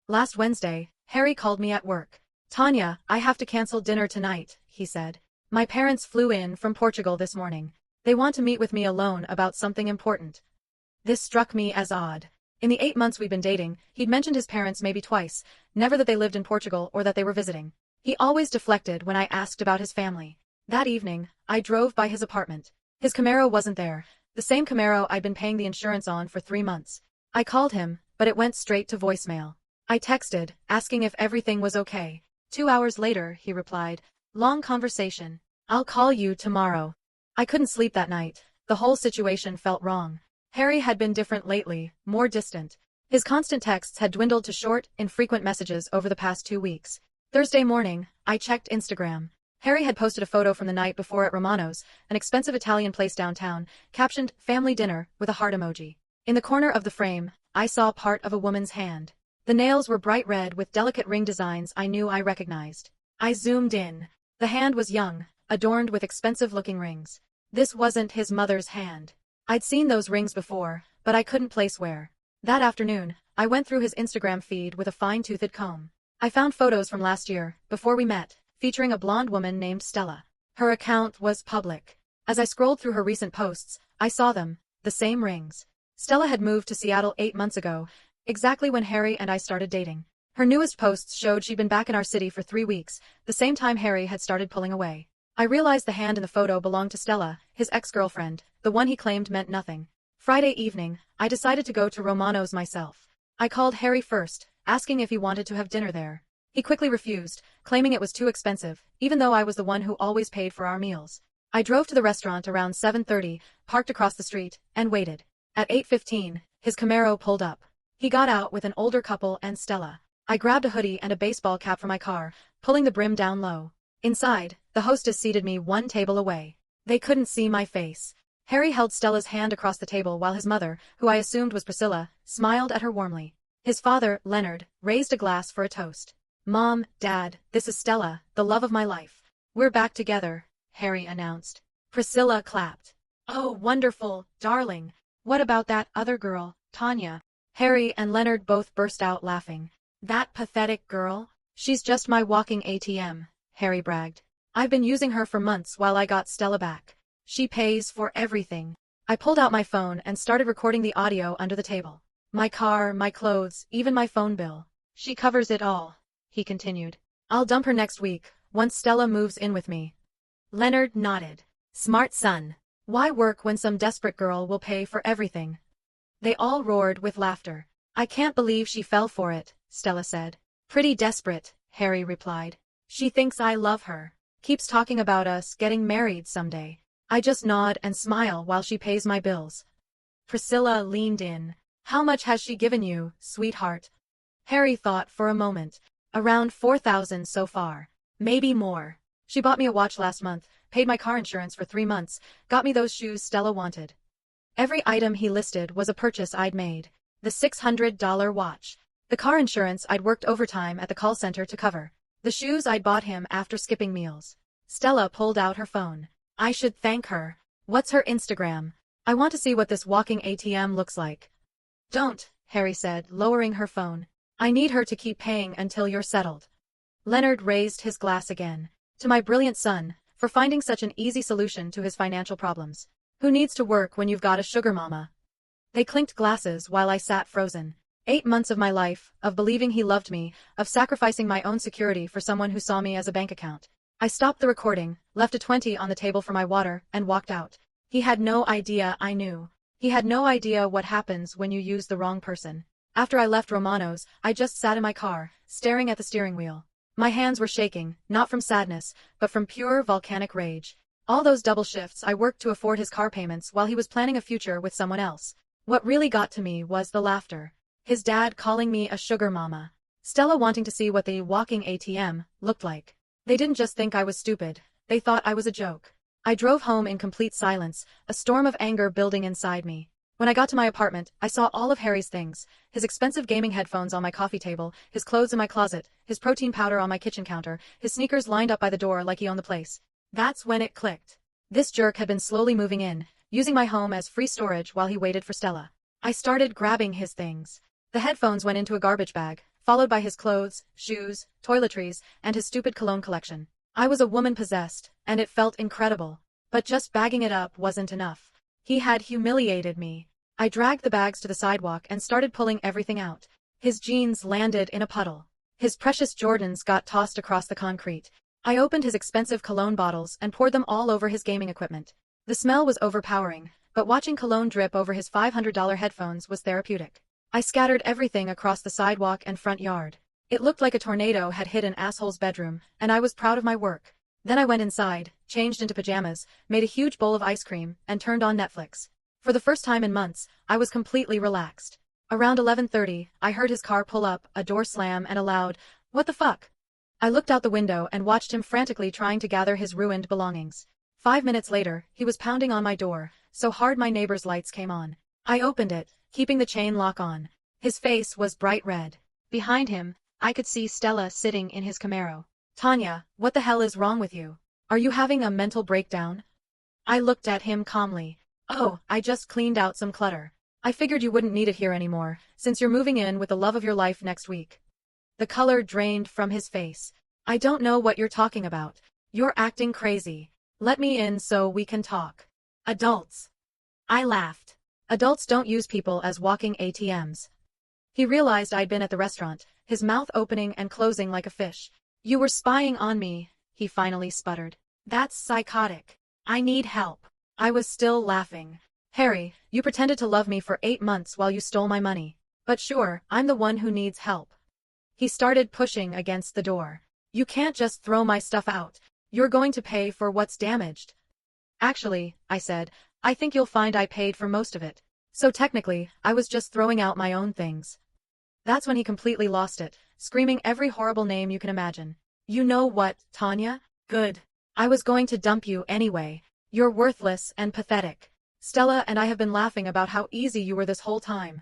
Last Wednesday, Harry called me at work. "Tanya, I have to cancel dinner tonight," he said. "My parents flew in from Portugal this morning. They want to meet with me alone about something important." This struck me as odd. In the 8 months we'd been dating, he'd mentioned his parents maybe twice, never that they lived in Portugal or that they were visiting. He always deflected when I asked about his family. That evening, I drove by his apartment. His Camaro wasn't there, the same Camaro I'd been paying the insurance on for 3 months. I called him, but it went straight to voicemail. I texted, asking if everything was okay. 2 hours later, he replied, "Long conversation. I'll call you tomorrow." I couldn't sleep that night. The whole situation felt wrong. Harry had been different lately, more distant. His constant texts had dwindled to short, infrequent messages over the past 2 weeks. Thursday morning, I checked Instagram. Harry had posted a photo from the night before at Romano's, an expensive Italian place downtown, captioned "Family Dinner" with a heart emoji. In the corner of the frame, I saw part of a woman's hand. The nails were bright red with delicate ring designs I knew I recognized. I zoomed in. The hand was young, adorned with expensive-looking rings. This wasn't his mother's hand. I'd seen those rings before, but I couldn't place where. That afternoon, I went through his Instagram feed with a fine-toothed comb. I found photos from last year, before we met, featuring a blonde woman named Stella. Her account was public. As I scrolled through her recent posts, I saw them, the same rings. Stella had moved to Seattle 8 months ago, exactly when Harry and I started dating. Her newest posts showed she'd been back in our city for 3 weeks, the same time Harry had started pulling away. I realized the hand in the photo belonged to Stella, his ex-girlfriend, the one he claimed meant nothing. Friday evening, I decided to go to Romano's myself. I called Harry first, asking if he wanted to have dinner there. He quickly refused, claiming it was too expensive, even though I was the one who always paid for our meals. I drove to the restaurant around 7:30, parked across the street, and waited. At 8:15, his Camaro pulled up. He got out with an older couple and Stella. I grabbed a hoodie and a baseball cap from my car, pulling the brim down low. Inside, the hostess seated me one table away. They couldn't see my face. Harry held Stella's hand across the table while his mother, who I assumed was Priscilla, smiled at her warmly. His father, Leonard, raised a glass for a toast. "Mom, Dad, this is Stella, the love of my life. We're back together," Harry announced. Priscilla clapped. "Oh, wonderful, darling. What about that other girl, Tanya?" Harry and Leonard both burst out laughing. "That pathetic girl? She's just my walking ATM," Harry bragged. "I've been using her for months while I got Stella back. She pays for everything." I pulled out my phone and started recording the audio under the table. "My car, my clothes, even my phone bill. She covers it all," he continued. "I'll dump her next week, once Stella moves in with me." Leonard nodded. "Smart son. Why work when some desperate girl will pay for everything?" They all roared with laughter. "I can't believe she fell for it," Stella said. "Pretty desperate," Harry replied. "She thinks I love her. Keeps talking about us getting married someday. I just nod and smile while she pays my bills." Priscilla leaned in. "How much has she given you, sweetheart?" Harry thought for a moment. "Around 4,000 so far. Maybe more. She bought me a watch last month, paid my car insurance for 3 months, got me those shoes Stella wanted." Every item he listed was a purchase I'd made. The $600 watch. The car insurance I'd worked overtime at the call center to cover. The shoes I'd bought him after skipping meals. Stella pulled out her phone. "I should thank her. What's her Instagram? I want to see what this walking ATM looks like." "Don't," Harry said, lowering her phone. "I need her to keep paying until you're settled." Leonard raised his glass again. "To my brilliant son, for finding such an easy solution to his financial problems. Who needs to work when you've got a sugar mama?" They clinked glasses while I sat frozen. 8 months of my life, of believing he loved me, of sacrificing my own security for someone who saw me as a bank account. I stopped the recording, left a 20 on the table for my water, and walked out. He had no idea I knew. He had no idea what happens when you use the wrong person. After I left Romano's, I just sat in my car, staring at the steering wheel. My hands were shaking, not from sadness, but from pure volcanic rage. All those double shifts I worked to afford his car payments while he was planning a future with someone else. What really got to me was the laughter. His dad calling me a sugar mama. Stella wanting to see what the walking ATM looked like. They didn't just think I was stupid, they thought I was a joke. I drove home in complete silence, a storm of anger building inside me. When I got to my apartment, I saw all of Harry's things, his expensive gaming headphones on my coffee table, his clothes in my closet, his protein powder on my kitchen counter, his sneakers lined up by the door like he owned the place. That's when it clicked. This jerk had been slowly moving in, using my home as free storage while he waited for Stella. I started grabbing his things. The headphones went into a garbage bag, followed by his clothes, shoes, toiletries, and his stupid cologne collection. I was a woman possessed, and it felt incredible. But just bagging it up wasn't enough. He had humiliated me. I dragged the bags to the sidewalk and started pulling everything out. His jeans landed in a puddle. His precious Jordans got tossed across the concrete. I opened his expensive cologne bottles and poured them all over his gaming equipment. The smell was overpowering, but watching cologne drip over his $500 headphones was therapeutic. I scattered everything across the sidewalk and front yard. It looked like a tornado had hit an asshole's bedroom, and I was proud of my work. Then I went inside, changed into pajamas, made a huge bowl of ice cream, and turned on Netflix. For the first time in months, I was completely relaxed. Around 11:30, I heard his car pull up, a door slam, and a loud, "What the fuck?" I looked out the window and watched him frantically trying to gather his ruined belongings. 5 minutes later, he was pounding on my door, so hard my neighbor's lights came on. I opened it, keeping the chain lock on. His face was bright red. Behind him, I could see Stella sitting in his Camaro. "Tanya, what the hell is wrong with you? Are you having a mental breakdown?" I looked at him calmly. "Oh, I just cleaned out some clutter. I figured you wouldn't need it here anymore, since you're moving in with the love of your life next week." The color drained from his face. "I don't know what you're talking about. You're acting crazy. Let me in so we can talk." "Adults." I laughed. "Adults don't use people as walking ATMs." He realized I'd been at the restaurant, his mouth opening and closing like a fish. "You were spying on me," he finally sputtered. "That's psychotic. I need help." I was still laughing. "Harry, you pretended to love me for 8 months while you stole my money. But sure, I'm the one who needs help." He started pushing against the door. "You can't just throw my stuff out. You're going to pay for what's damaged." "Actually," I said, "I think you'll find I paid for most of it. So technically, I was just throwing out my own things." That's when he completely lost it, screaming every horrible name you can imagine. "You know what, Tanya? Good. I was going to dump you anyway. You're worthless and pathetic. Stella and I have been laughing about how easy you were this whole time."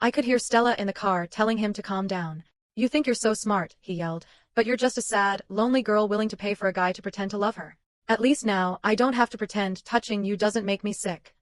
I could hear Stella in the car telling him to calm down. "You think you're so smart," he yelled, "but you're just a sad, lonely girl willing to pay for a guy to pretend to love her. At least now, I don't have to pretend touching you doesn't make me sick."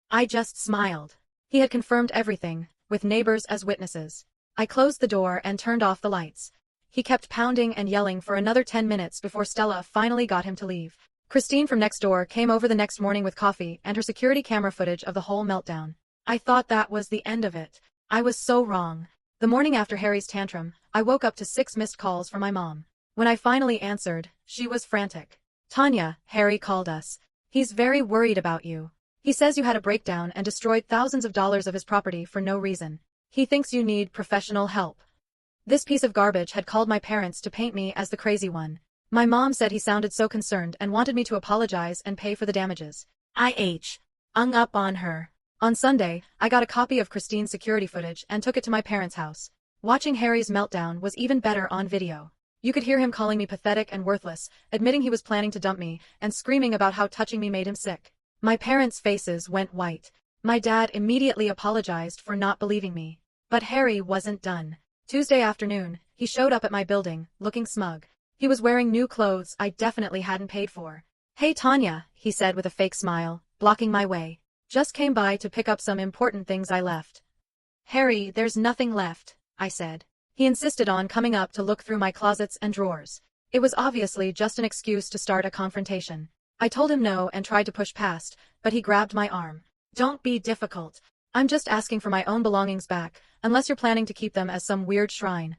I just smiled. He had confirmed everything, with neighbors as witnesses. I closed the door and turned off the lights. He kept pounding and yelling for another 10 minutes before Stella finally got him to leave. Christine from next door came over the next morning with coffee and her security camera footage of the whole meltdown. I thought that was the end of it. I was so wrong. The morning after Harry's tantrum, I woke up to 6 missed calls from my mom. When I finally answered, she was frantic. "Tanya, Harry called us. He's very worried about you. He says you had a breakdown and destroyed thousands of dollars of his property for no reason. He thinks you need professional help." This piece of garbage had called my parents to paint me as the crazy one. My mom said he sounded so concerned and wanted me to apologize and pay for the damages. I hung up on her. On Sunday, I got a copy of Christine's security footage and took it to my parents' house. Watching Harry's meltdown was even better on video. You could hear him calling me pathetic and worthless, admitting he was planning to dump me, and screaming about how touching me made him sick. My parents' faces went white. My dad immediately apologized for not believing me. But Harry wasn't done. Tuesday afternoon, he showed up at my building, looking smug. He was wearing new clothes I definitely hadn't paid for. "Hey Tanya," he said with a fake smile, blocking my way. "Just came by to pick up some important things I left." "Harry, there's nothing left," I said. He insisted on coming up to look through my closets and drawers. It was obviously just an excuse to start a confrontation. I told him no and tried to push past, but he grabbed my arm. "Don't be difficult. I'm just asking for my own belongings back, unless you're planning to keep them as some weird shrine."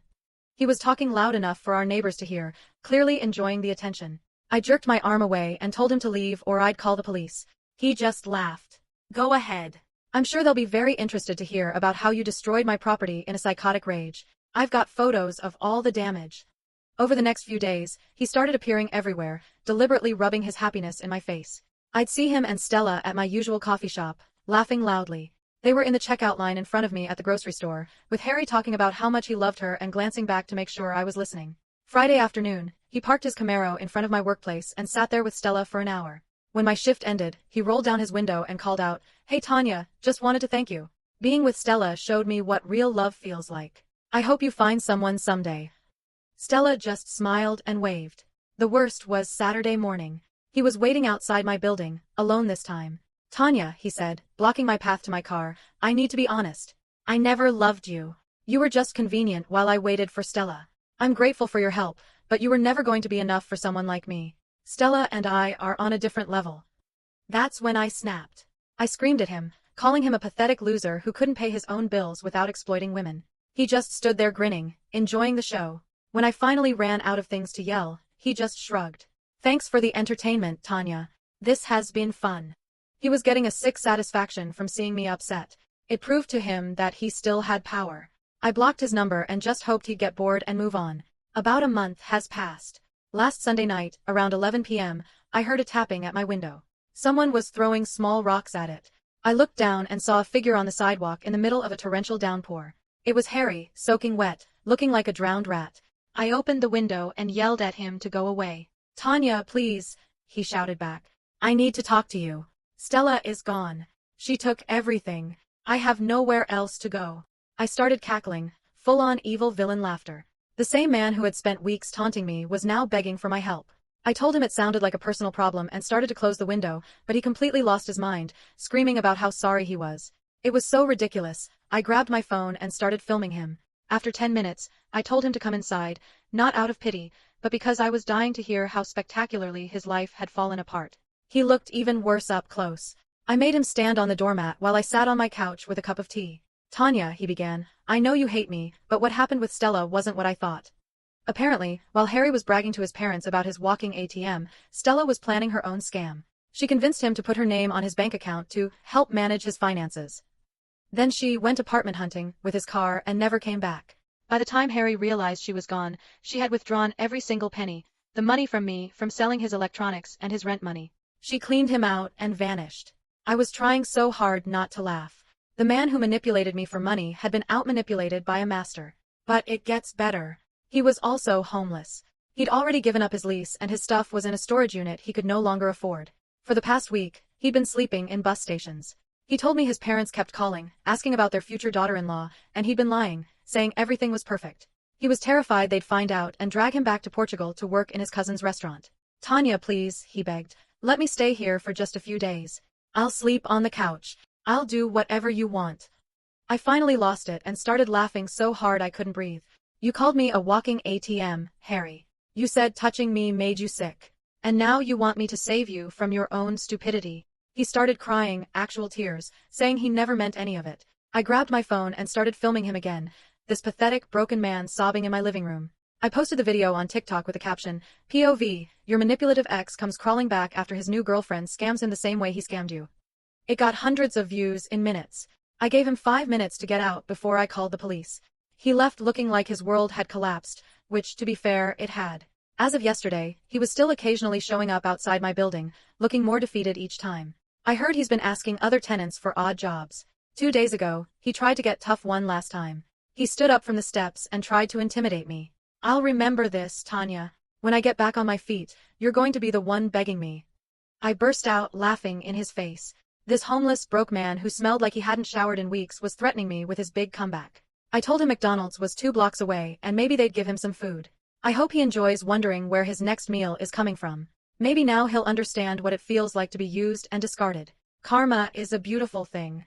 He was talking loud enough for our neighbors to hear, clearly enjoying the attention. I jerked my arm away and told him to leave or I'd call the police. He just laughed. "Go ahead. I'm sure they'll be very interested to hear about how you destroyed my property in a psychotic rage. I've got photos of all the damage." Over the next few days, he started appearing everywhere, deliberately rubbing his happiness in my face. I'd see him and Stella at my usual coffee shop, laughing loudly. They were in the checkout line in front of me at the grocery store, with Harry talking about how much he loved her and glancing back to make sure I was listening. Friday afternoon, he parked his Camaro in front of my workplace and sat there with Stella for an hour. When my shift ended, he rolled down his window and called out, "Hey Tanya, just wanted to thank you. Being with Stella showed me what real love feels like. I hope you find someone someday." Stella just smiled and waved. The worst was Saturday morning. He was waiting outside my building, alone this time. "Tanya," he said, blocking my path to my car, "I need to be honest. I never loved you." You were just convenient while I waited for Stella. I'm grateful for your help, but you were never going to be enough for someone like me. Stella and I are on a different level. That's when I snapped. I screamed at him, calling him a pathetic loser who couldn't pay his own bills without exploiting women. He just stood there grinning, enjoying the show. When I finally ran out of things to yell, he just shrugged. Thanks for the entertainment, Tanya. This has been fun. He was getting a sick satisfaction from seeing me upset. It proved to him that he still had power. I blocked his number and just hoped he'd get bored and move on. About a month has passed. Last Sunday night, around 11 p.m., I heard a tapping at my window. Someone was throwing small rocks at it. I looked down and saw a figure on the sidewalk in the middle of a torrential downpour. It was Harry, soaking wet, looking like a drowned rat. I opened the window and yelled at him to go away. Tanya, please, he shouted back. I need to talk to you. Stella is gone. She took everything. I have nowhere else to go. I started cackling, full-on evil villain laughter. The same man who had spent weeks taunting me was now begging for my help. I told him it sounded like a personal problem and started to close the window, but he completely lost his mind, screaming about how sorry he was. It was so ridiculous. I grabbed my phone and started filming him. After 10 minutes, I told him to come inside, not out of pity, but because I was dying to hear how spectacularly his life had fallen apart. He looked even worse up close. I made him stand on the doormat while I sat on my couch with a cup of tea. Tanya, he began, I know you hate me, but what happened with Stella wasn't what I thought. Apparently, while Harry was bragging to his parents about his walking ATM, Stella was planning her own scam. She convinced him to put her name on his bank account to help manage his finances. Then she went apartment hunting with his car and never came back. By the time Harry realized she was gone, she had withdrawn every single penny, the money from me, from selling his electronics and his rent money. She cleaned him out and vanished. I was trying so hard not to laugh. The man who manipulated me for money had been outmanipulated by a master. But it gets better. He was also homeless. He'd already given up his lease and his stuff was in a storage unit he could no longer afford. For the past week, he'd been sleeping in bus stations. He told me his parents kept calling, asking about their future daughter-in-law, and he'd been lying, saying everything was perfect. He was terrified they'd find out and drag him back to Portugal to work in his cousin's restaurant. Tanya, please, he begged. Let me stay here for just a few days. I'll sleep on the couch. I'll do whatever you want. I finally lost it and started laughing so hard I couldn't breathe. You called me a walking ATM, Harry. You said touching me made you sick. And now you want me to save you from your own stupidity. He started crying, actual tears, saying he never meant any of it. I grabbed my phone and started filming him again, this pathetic, broken man sobbing in my living room. I posted the video on TikTok with the caption, POV, your manipulative ex comes crawling back after his new girlfriend scams him the same way he scammed you. It got hundreds of views in minutes. I gave him 5 minutes to get out before I called the police. He left looking like his world had collapsed, which, to be fair, it had. As of yesterday, he was still occasionally showing up outside my building, looking more defeated each time. I heard he's been asking other tenants for odd jobs. 2 days ago, he tried to get tough one last time. He stood up from the steps and tried to intimidate me. I'll remember this, Tanya. When I get back on my feet, you're going to be the one begging me. I burst out laughing in his face. This homeless, broke man who smelled like he hadn't showered in weeks was threatening me with his big comeback. I told him McDonald's was 2 blocks away and maybe they'd give him some food. I hope he enjoys wondering where his next meal is coming from. Maybe now he'll understand what it feels like to be used and discarded. Karma is a beautiful thing.